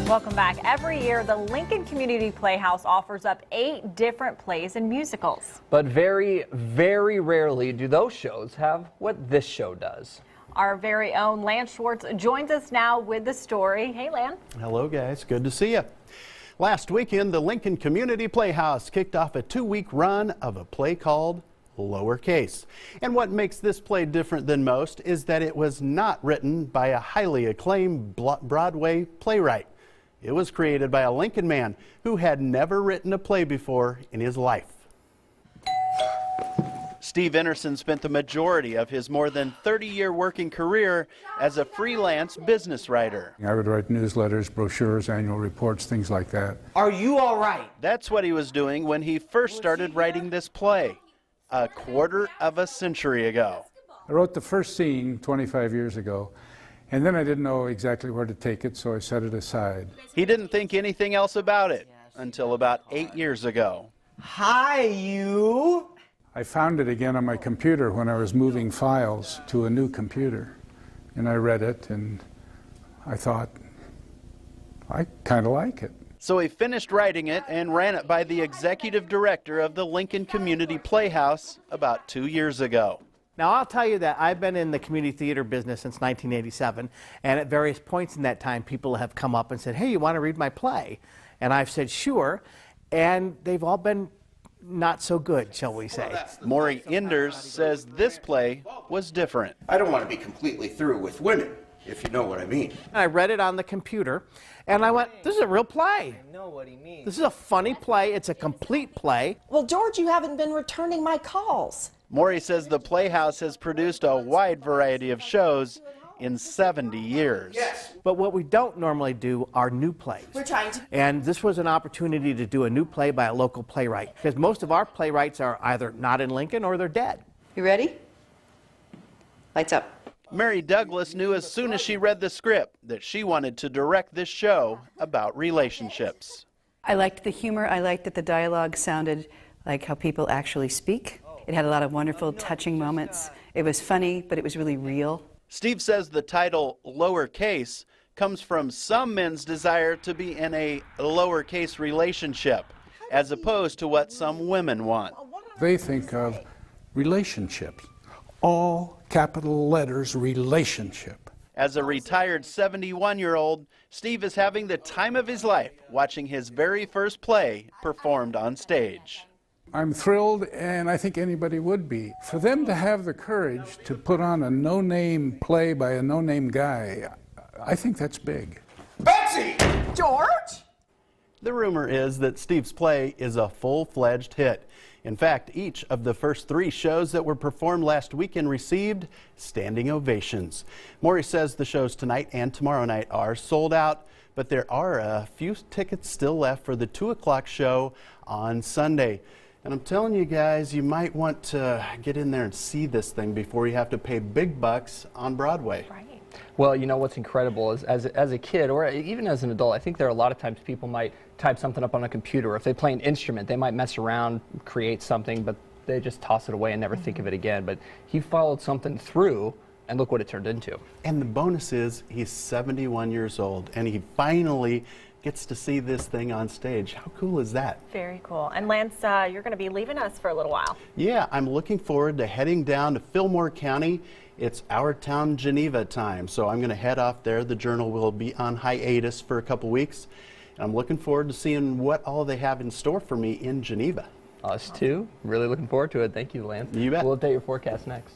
Welcome back. Every year, the Lincoln Community Playhouse offers up 8 different plays and musicals. But very, very rarely do those shows have what this show does. Our very own Lance Schwartz joins us now with the story. Hey, Lan. Hello, guys. Good to see you. Last weekend, the Lincoln Community Playhouse kicked off a 2-week run of a play called Lowercase. And what makes this play different than most is that it was not written by a highly acclaimed Broadway playwright. It was created by a Lincoln man who had never written a play before in his life. Steve Ennerson spent the majority of his more than 30-year working career as a freelance business writer. I would write newsletters, brochures, annual reports, things like that. Are you all right? That's what he was doing when he first started writing this play, a quarter of a century ago. I wrote the first scene 25 years ago, and then I didn't know exactly where to take it, so I set it aside. He didn't think anything else about it until about 8 years ago. Hi, you. I found it again on my computer when I was moving files to a new computer, and I read it, and I thought, I kind of like it. So he finished writing it and ran it by the executive director of the Lincoln Community Playhouse about 2 years ago. Now, I'll tell you that I've been in the community theater business since 1987, and at various points in that time, people have come up and said, hey, you want to read my play? And I've said, sure, and they've all been not so good, shall we say. Maury Enders says this play was different. I don't want to be completely through with women, if you know what I mean. I read it on the computer, and I went, this is a real play. I know what he means. This is a funny play. It's a complete play. Well, George, you haven't been returning my calls. Maury says the Playhouse has produced a wide variety of shows in 70 years. Yes. But what we don't normally do are new plays. We're trying to. And this was an opportunity to do a new play by a local playwright, because most of our playwrights are either not in Lincoln or they're dead. You ready? Lights up. Mary Douglas knew as soon as she read the script that she wanted to direct this show about relationships. I liked the humor. I liked that the dialogue sounded like how people actually speak. It had a lot of wonderful, touching moments. It was funny, but it was really real. Steve says the title Lowercase comes from some men's desire to be in a lowercase relationship, as opposed to what some women want. They think of relationships, all capital letters, relationship. As a retired 71-year-old, Steve is having the time of his life watching his very first play performed on stage. I'm thrilled, and I think anybody would be. For them to have the courage to put on a no-name play by a no-name guy, I think that's big. Betsy! George? The rumor is that Steve's play is a full-fledged hit. In fact, each of the first 3 shows that were performed last weekend received standing ovations. Maury says the shows tonight and tomorrow night are sold out, but there are a few tickets still left for the 2 o'clock show on Sunday. And I'm telling you guys, you might want to get in there and see this thing before you have to pay big bucks on Broadway. Right. Well, you know what's incredible is as a kid or even as an adult, I think there are a lot of times people might type something up on a computer. Or if they play an instrument, they might mess around, create something, but they just toss it away and never think of it again. But he followed something through, and look what it turned into. And the bonus is he's 71 years old, and he finally gets to see this thing on stage. How cool is that? Very cool. And Lance, you're going to be leaving us for a little while. Yeah, I'm looking forward to heading down to Fillmore County. It's our town Geneva time, so I'm going to head off there. The Journal will be on hiatus for a couple weeks. And I'm looking forward to seeing what all they have in store for me in Geneva. Us too. Really looking forward to it. Thank you, Lance. You bet. We'll update your forecast next.